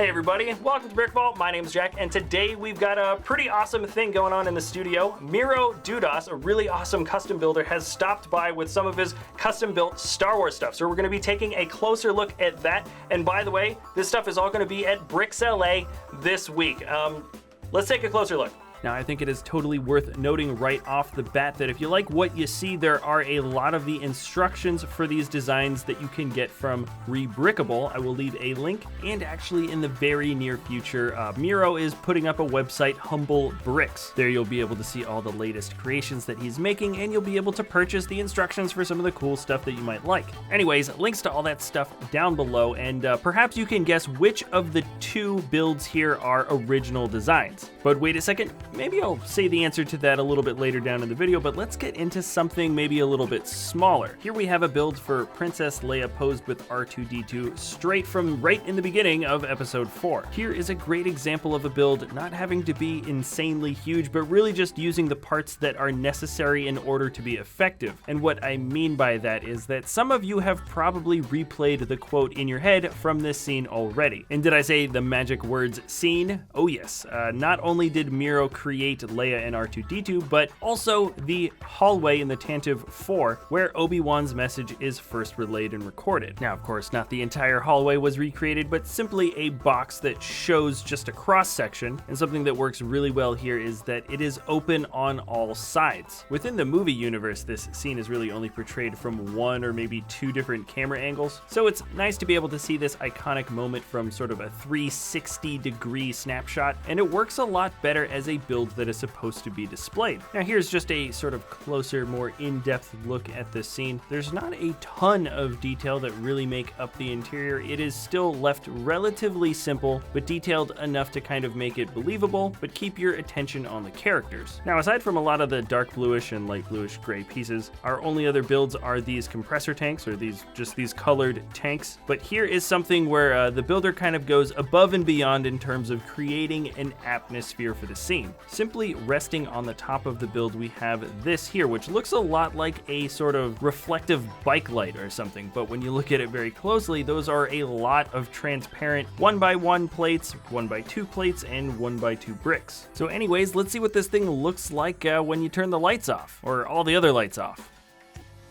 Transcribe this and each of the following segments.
Hey everybody, welcome to BrickVault. My name's Jack, and today we've got a pretty awesome thing going on in the studio. Miro Dudas, a really awesome custom builder, has stopped by with some of his custom-built Star Wars stuff. So we're going to be taking a closer look at that. And by the way, this stuff is all going to be at Bricks LA this week. Let's take a closer look. Now, I think it is totally worth noting right off the bat that if you like what you see, there are a lot of the instructions for these designs that you can get from Rebrickable. I will leave a link, and actually in the very near future, Miro is putting up a website, Humble Bricks. There you'll be able to see all the latest creations that he's making, and you'll be able to purchase the instructions for some of the cool stuff that you might like. Anyways, links to all that stuff down below, and perhaps you can guess which of the two builds here are original designs. But wait a second, maybe I'll say the answer to that a little bit later down in the video, but let's get into something maybe a little bit smaller. Here we have a build for Princess Leia posed with R2-D2 straight from right in the beginning of episode 4. Here is a great example of a build not having to be insanely huge, but really just using the parts that are necessary in order to be effective. And what I mean by that is that some of you have probably replayed the quote in your head from this scene already. And did I say the magic words scene? Oh yes, not only did Miro create Leia and R2-D2, but also the hallway in the Tantive 4, where Obi-Wan's message is first relayed and recorded. Now, of course, not the entire hallway was recreated, but simply a box that shows just a cross-section, and something that works really well here is that it is open on all sides. Within the movie universe, this scene is really only portrayed from one or maybe two different camera angles, so it's nice to be able to see this iconic moment from sort of a 360-degree snapshot, and it works a lot better as a build that is supposed to be displayed. Now here's just a sort of closer, more in-depth look at this scene. There's not a ton of detail that really make up the interior. It is still left relatively simple, but detailed enough to kind of make it believable, but keep your attention on the characters. Now, aside from a lot of the dark bluish and light bluish gray pieces, our only other builds are these compressor tanks, or these colored tanks. But here is something where the builder kind of goes above and beyond in terms of creating an atmosphere for the scene. Simply resting on the top of the build, we have this here, which looks a lot like a sort of reflective bike light or something, but when you look at it very closely, those are a lot of transparent 1x1 plates, 1x2 plates, and 1x2 bricks. So anyways, let's see what this thing looks like when you turn the lights off, or all the other lights off.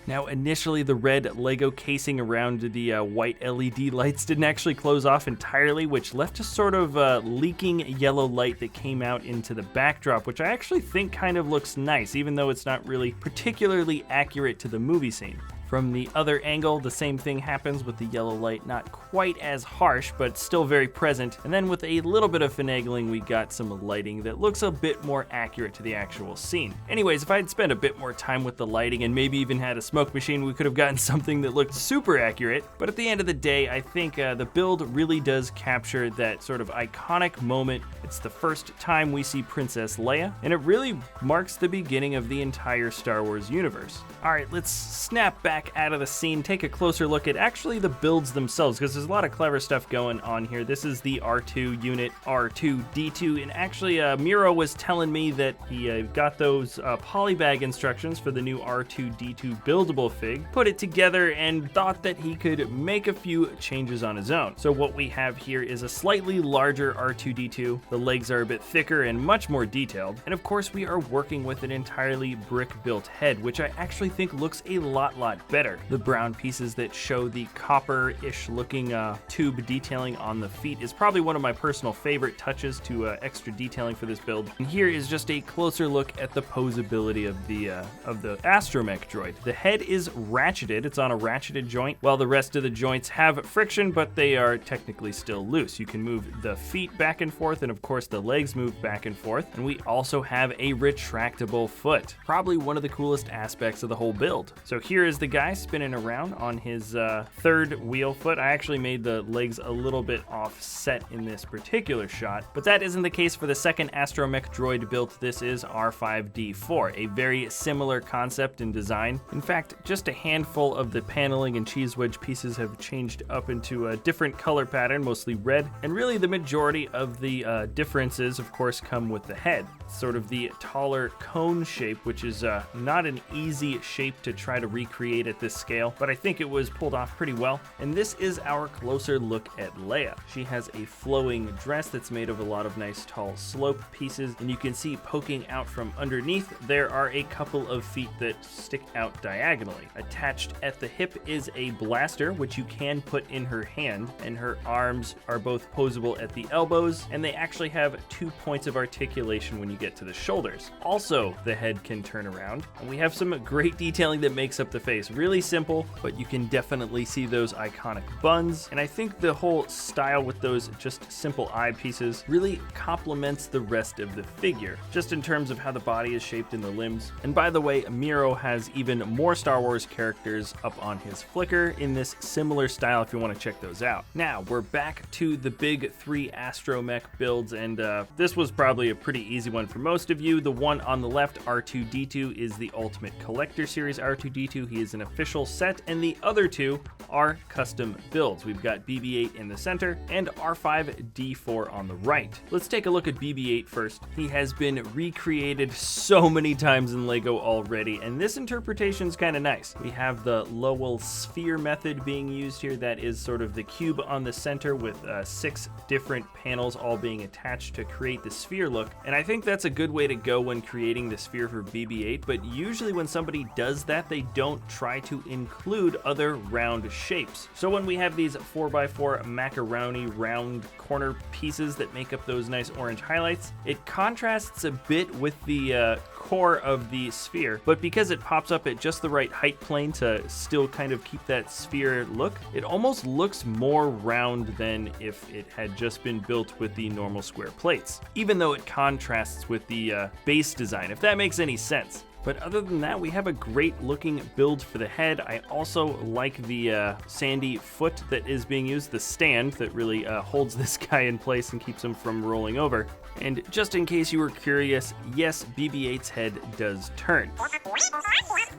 Now, initially, the red Lego casing around the white LED lights didn't actually close off entirely, which left a sort of leaking yellow light that came out into the backdrop, which I actually think kind of looks nice, even though it's not really particularly accurate to the movie scene. From the other angle, the same thing happens with the yellow light, not quite as harsh, but still very present. And then with a little bit of finagling, we got some lighting that looks a bit more accurate to the actual scene. Anyways, if I'd spent a bit more time with the lighting and maybe even had a smoke machine, we could have gotten something that looked super accurate. But at the end of the day, I think the build really does capture that sort of iconic moment. It's the first time we see Princess Leia, and it really marks the beginning of the entire Star Wars universe. All right, let's snap back out of the scene, take a closer look at actually the builds themselves, because there's a lot of clever stuff going on here. This is the R2 unit, R2-D2, and actually Miro was telling me that he got those polybag instructions for the new R2-D2 buildable fig, put it together, and thought that he could make a few changes on his own. So what we have here is a slightly larger R2-D2, the legs are a bit thicker and much more detailed, and of course we are working with an entirely brick-built head, which I actually think looks a lot better. The brown pieces that show the copper-ish looking tube detailing on the feet is probably one of my personal favorite touches to extra detailing for this build. And here is just a closer look at the posability of the Astromech droid. The head is ratcheted, it's on a ratcheted joint, while the rest of the joints have friction, but they are technically still loose. You can move the feet back and forth, and of course the legs move back and forth, and we also have a retractable foot. Probably one of the coolest aspects of the whole build. So here is the guy spinning around on his third wheel foot. I actually made the legs a little bit offset in this particular shot, but that isn't the case for the second Astromech droid built. This is R5-D4, a very similar concept and design. In fact, just a handful of the paneling and cheese wedge pieces have changed up into a different color pattern, mostly red, and really the majority of the differences, of course, come with the head. Sort of the taller cone shape, which is not an easy shape to try to recreate quite at this scale, but I think it was pulled off pretty well. And this is our closer look at Leia. She has a flowing dress that's made of a lot of nice tall slope pieces, and you can see poking out from underneath there are a couple of feet that stick out diagonally. Attached at the hip is a blaster, which you can put in her hand, and her arms are both posable at the elbows, and they actually have 2 points of articulation when you get to the shoulders. Also, the head can turn around, and we have some great detailing that makes up the face. Really simple, but you can definitely see those iconic buns, and I think the whole style with those just simple eyepieces really complements the rest of the figure, just in terms of how the body is shaped in the limbs. And by the way, Miro has even more Star Wars characters up on his Flickr in this similar style if you want to check those out. Now, we're back to the big 3 Astromech builds, and this was probably a pretty easy one for most of you. The one on the left, R2-D2, is the Ultimate Collector Series R2-D2. He is an official set, and the other 2 are custom builds. We've got BB-8 in the center and R5-D4 on the right. Let's take a look at BB-8 first. He has been recreated so many times in LEGO already, and this interpretation's kind of nice. We have the Lowell sphere method being used here. That is sort of the cube on the center with 6 different panels all being attached to create the sphere look, and I think that's a good way to go when creating the sphere for BB-8, but usually when somebody does that, they don't try to include other round shapes. So when we have these 4x4 macaroni round corner pieces that make up those nice orange highlights, it contrasts a bit with the core of the sphere, but because it pops up at just the right height plane to still kind of keep that sphere look, it almost looks more round than if it had just been built with the normal square plates, even though it contrasts with the base design, if that makes any sense. But other than that, we have a great looking build for the head. I also like the sandy foot that is being used, the stand that really holds this guy in place and keeps him from rolling over. And just in case you were curious, yes, BB-8's head does turn.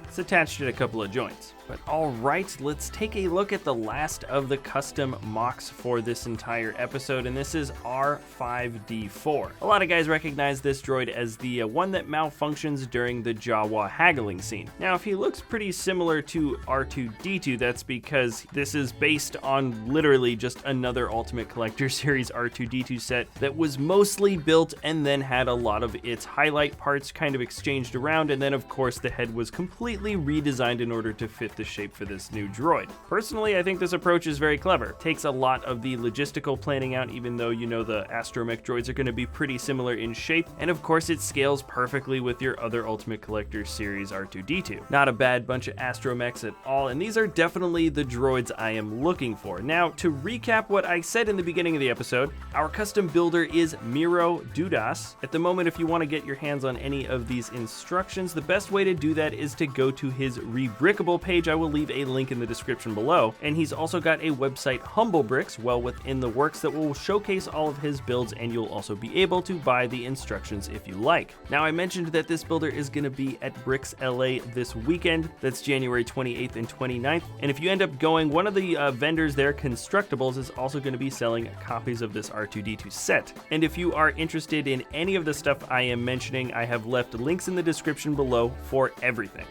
It's attached at a couple of joints. But all right, let's take a look at the last of the custom MOCs for this entire episode, and this is R5-D4. A lot of guys recognize this droid as the one that malfunctions during the Jawa haggling scene. Now, if he looks pretty similar to R2-D2, that's because this is based on literally just another Ultimate Collector Series R2-D2 set that was mostly built and then had a lot of its highlight parts kind of exchanged around, and then of course the head was completely redesigned in order to fit the shape for this new droid. Personally, I think this approach is very clever. It takes a lot of the logistical planning out, even though you know the Astromech droids are going to be pretty similar in shape, and of course it scales perfectly with your other Ultimate Collector Series R2-D2. Not a bad bunch of Astromechs at all, and these are definitely the droids I am looking for. Now, to recap what I said in the beginning of the episode, our custom builder is Miro Dudas. At the moment, if you want to get your hands on any of these instructions, the best way to do that is to go to his Rebrickable page. I will leave a link in the description below, and he's also got a website, Humble Bricks, well within the works, that will showcase all of his builds, and you'll also be able to buy the instructions if you like. Now, I mentioned that this builder is going to be at Bricks LA this weekend. That's January 28th and 29th, and if you end up going, one of the vendors there, Constructables, is also going to be selling copies of this R2-D2 set. And if you are interested in any of the stuff I am mentioning, I have left links in the description below for everything.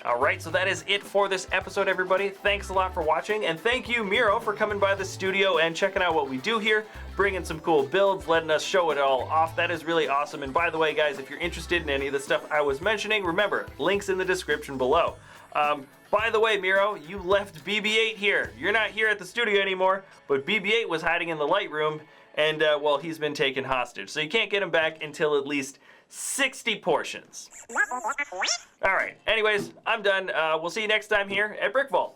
All right, so that is it for this episode, everybody. Thanks a lot for watching, and thank you, Miro, for coming by the studio and checking out what we do here, bringing some cool builds, letting us show it all off. That is really awesome. And by the way, guys, if you're interested in any of the stuff I was mentioning, remember, links in the description below. By the way, Miro, you left BB-8 here. You're not here at the studio anymore, but BB-8 was hiding in the light room, and, well, he's been taken hostage. So you can't get him back until at least 60 portions. All right, anyways, I'm done. We'll see you next time here at BrickVault.